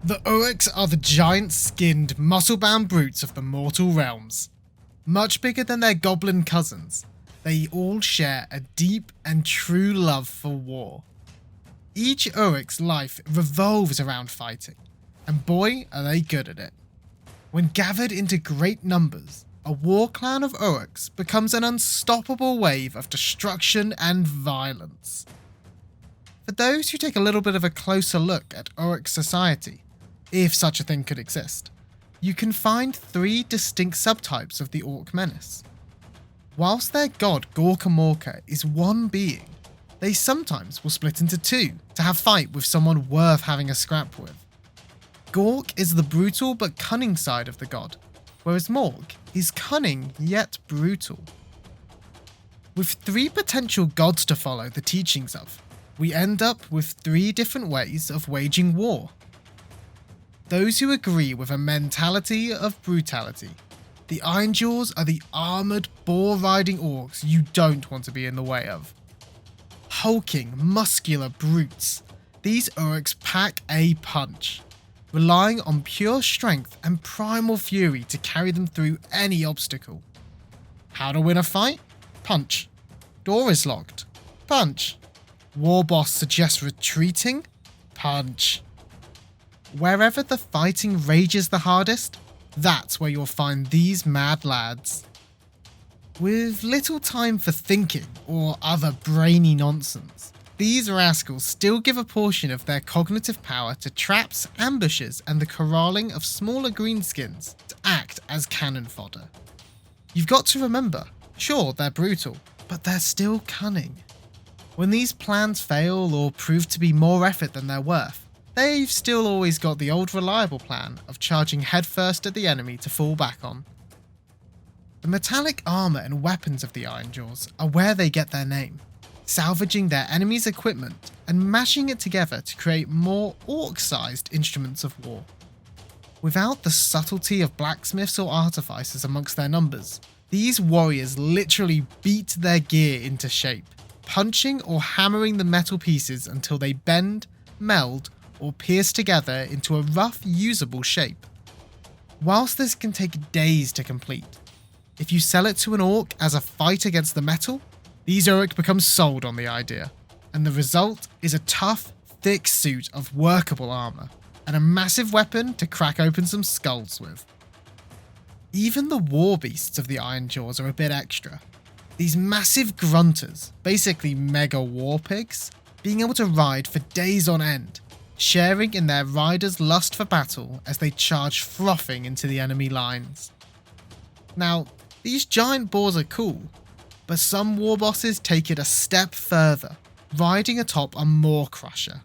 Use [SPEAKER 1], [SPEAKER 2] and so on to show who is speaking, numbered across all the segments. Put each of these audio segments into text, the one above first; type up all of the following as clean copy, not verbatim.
[SPEAKER 1] The Orruks are the giant-skinned, muscle-bound brutes of the mortal realms. Much bigger than their goblin cousins, they all share a deep and true love for war. Each Orruk's life revolves around fighting, and boy are they good at it. When gathered into great numbers, a war clan of Orruks becomes an unstoppable wave of destruction and violence. For those who take a little bit of a closer look at Orruk society, if such a thing could exist, you can find 3 distinct subtypes of the Orc menace. Whilst their god Gork is one being, they sometimes will split into 2 to have fight with someone worth having a scrap with. Gork is the brutal but cunning side of the god, whereas Mork is cunning yet brutal. With 3 potential gods to follow the teachings of, we end up with 3 different ways of waging war. Those who agree with a mentality of brutality, the Ironjaws are the armoured, boar-riding orcs you don't want to be in the way of. Hulking, muscular brutes, these Orruks pack a punch, relying on pure strength and primal fury to carry them through any obstacle. How to win a fight? Punch. Door is locked? Punch. War boss suggests retreating? Punch. Wherever the fighting rages the hardest, that's where you'll find these mad lads. With little time for thinking or other brainy nonsense, these rascals still give a portion of their cognitive power to traps, ambushes, and the corralling of smaller greenskins to act as cannon fodder. You've got to remember, sure, they're brutal, but they're still cunning. When these plans fail or prove to be more effort than they're worth, they've still always got the old reliable plan of charging headfirst at the enemy to fall back on. The metallic armour and weapons of the Ironjaws are where they get their name, salvaging their enemy's equipment and mashing it together to create more orc-sized instruments of war. Without the subtlety of blacksmiths or artificers amongst their numbers, these warriors literally beat their gear into shape, punching or hammering the metal pieces until they bend, meld, or pierce together into a rough, usable shape. Whilst this can take days to complete, if you sell it to an orc as a fight against the metal, these Orruk become sold on the idea, and the result is a tough, thick suit of workable armour, and a massive weapon to crack open some skulls with. Even the war beasts of the Ironjaws are a bit extra. These massive grunters, basically mega war pigs, being able to ride for days on end, sharing in their riders' lust for battle as they charge frothing into the enemy lines. Now, these giant boars are cool, but some war bosses take it a step further, riding atop a Maw Crusher.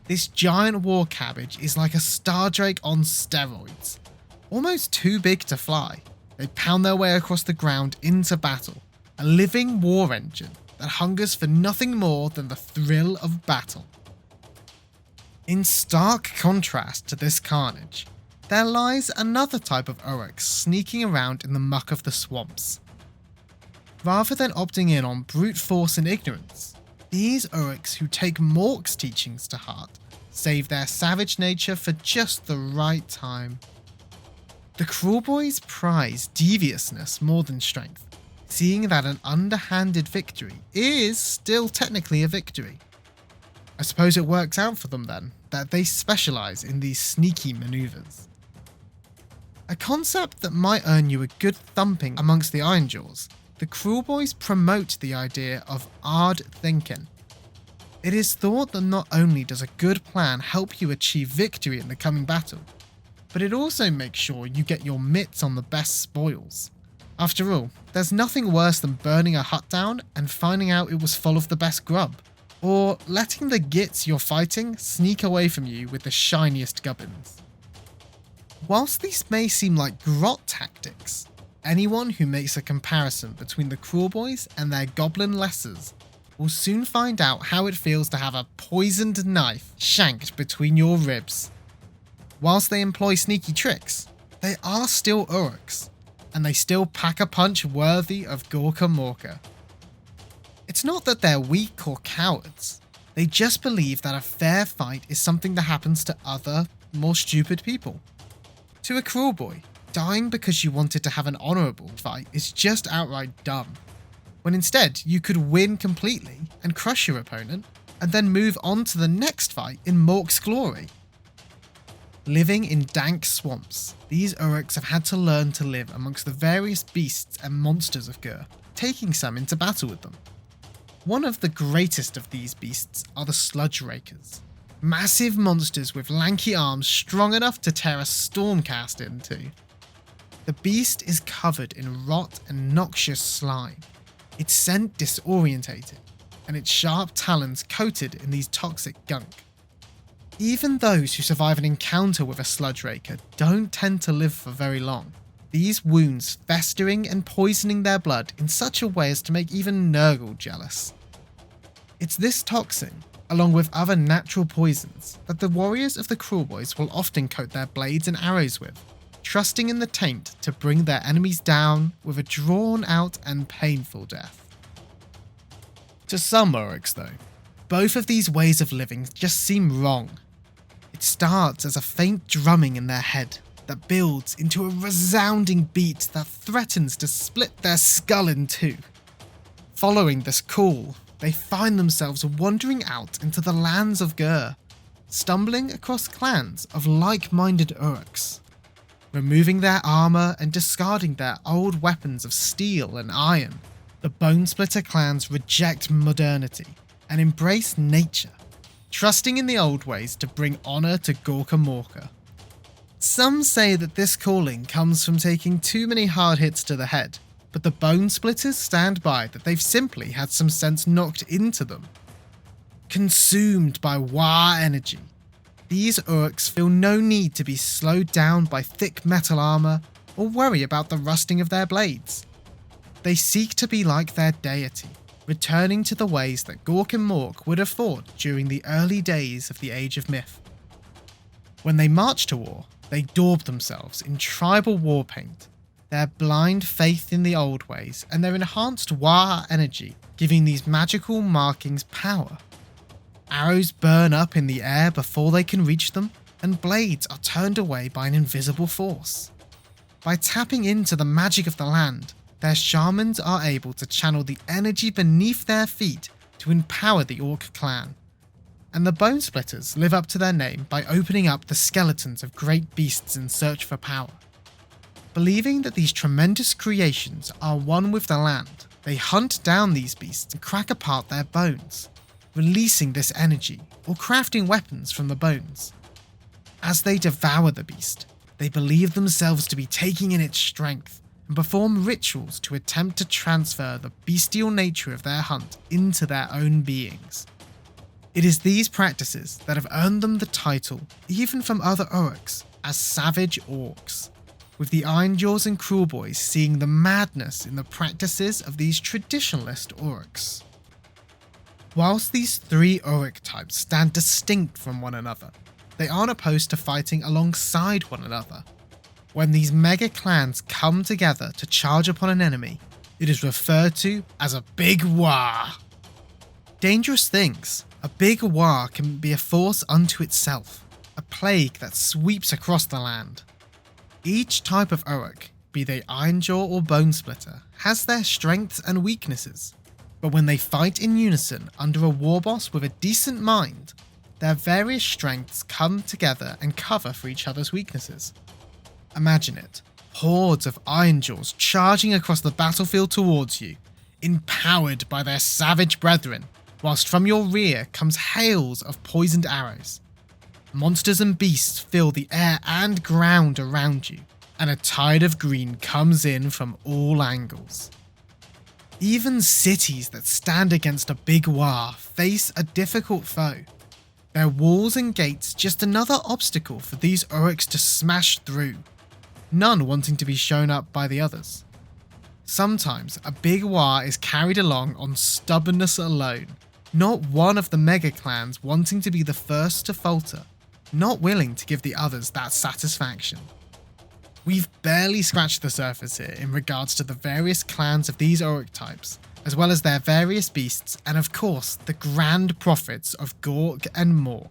[SPEAKER 1] This giant war cabbage is like a Stardrake on steroids, almost too big to fly. They pound their way across the ground into battle, a living war engine that hungers for nothing more than the thrill of battle. In stark contrast to this carnage, there lies another type of Orruk sneaking around in the muck of the swamps. Rather than opting in on brute force and ignorance, these Orruks who take Mork's teachings to heart save their savage nature for just the right time. The Cruel Boys prize deviousness more than strength, seeing that an underhanded victory is still technically a victory. I suppose it works out for them then, that they specialise in these sneaky manoeuvres. A concept that might earn you a good thumping amongst the Ironjaws, the Cruel Boys promote the idea of hard thinking. It is thought that not only does a good plan help you achieve victory in the coming battle, but it also makes sure you get your mitts on the best spoils. After all, there's nothing worse than burning a hut down and finding out it was full of the best grub, or letting the gits you're fighting sneak away from you with the shiniest gubbins. Whilst these may seem like grot tactics, anyone who makes a comparison between the Cruel Boys and their goblin lessers will soon find out how it feels to have a poisoned knife shanked between your ribs. Whilst they employ sneaky tricks, they are still Orruks, and they still pack a punch worthy of Gork. It's not that they're weak or cowards, they just believe that a fair fight is something that happens to other, more stupid people. To a cruel boy, dying because you wanted to have an honourable fight is just outright dumb, when instead you could win completely and crush your opponent, and then move on to the next fight in Mork's glory. Living in dank swamps, these Urruks have had to learn to live amongst the various beasts and monsters of Gur, taking some into battle with them. One of the greatest of these beasts are the Sludge Rakers, massive monsters with lanky arms strong enough to tear a Stormcast in two. The beast is covered in rot and noxious slime, its scent disorientating, and its sharp talons coated in these toxic gunk. Even those who survive an encounter with a Sludge Raker don't tend to live for very long, these wounds festering and poisoning their blood in such a way as to make even Nurgle jealous. It's this toxin, along with other natural poisons, that the warriors of the Cruel Boys will often coat their blades and arrows with, trusting in the taint to bring their enemies down with a drawn out and painful death. To some Urruks though, both of these ways of living just seem wrong. It starts as a faint drumming in their head that builds into a resounding beat that threatens to split their skull in two. Following this call, they find themselves wandering out into the lands of Gur, stumbling across clans of like-minded Urruks. Removing their armour and discarding their old weapons of steel and iron, the Bone Splitter clans reject modernity and embrace nature, trusting in the old ways to bring honour to Gork and Mork. Some say that this calling comes from taking too many hard hits to the head, but the Bone Splitters stand by that they've simply had some sense knocked into them. Consumed by War energy, these Urruks feel no need to be slowed down by thick metal armour or worry about the rusting of their blades. They seek to be like their deity, returning to the ways that Gork and Mork would have fought during the early days of the Age of Myth. When they march to war, they daub themselves in tribal war paint, their blind faith in the old ways and their enhanced War energy giving these magical markings power. Arrows burn up in the air before they can reach them, and blades are turned away by an invisible force. By tapping into the magic of the land, their shamans are able to channel the energy beneath their feet to empower the Orc clan. And the Bone Splitters live up to their name by opening up the skeletons of great beasts in search for power. Believing that these tremendous creations are one with the land, they hunt down these beasts and crack apart their bones, releasing this energy or crafting weapons from the bones. As they devour the beast, they believe themselves to be taking in its strength and perform rituals to attempt to transfer the bestial nature of their hunt into their own beings. It is these practices that have earned them the title, even from other Urruks, as Savage Orcs, with the Ironjaws and Cruel Boys seeing the madness in the practices of these traditionalist Urruks. Whilst these three Urruk types stand distinct from one another, they aren't opposed to fighting alongside one another. When these mega clans come together to charge upon an enemy, it is referred to as a big war. Dangerous things. A big war can be a force unto itself, a plague that sweeps across the land. Each type of Urruk, be they Ironjaw or Bone Splitter, has their strengths and weaknesses, but when they fight in unison under a war boss with a decent mind, their various strengths come together and cover for each other's weaknesses. Imagine it, hordes of Ironjaws charging across the battlefield towards you, empowered by their savage brethren, whilst from your rear comes hails of poisoned arrows. Monsters and beasts fill the air and ground around you, and a tide of green comes in from all angles. Even cities that stand against a big war face a difficult foe. Their walls and gates just another obstacle for these Urruks to smash through, none wanting to be shown up by the others. Sometimes a big war is carried along on stubbornness alone, not one of the mega clans wanting to be the first to falter, not willing to give the others that satisfaction. We've barely scratched the surface here in regards to the various clans of these Urruk types, as well as their various beasts, and of course the grand profits of Gork and Mork.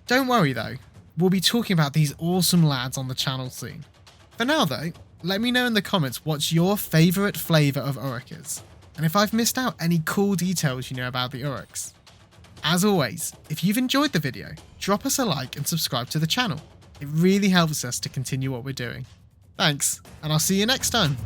[SPEAKER 1] Don't worry though, we'll be talking about these awesome lads on the channel soon. For now though, let me know in the comments what's your favourite flavour of Orruk is, and if I've missed out any cool details you know about the Orruks. As always, if you've enjoyed the video, drop us a like and subscribe to the channel. It really helps us to continue what we're doing. Thanks, and I'll see you next time.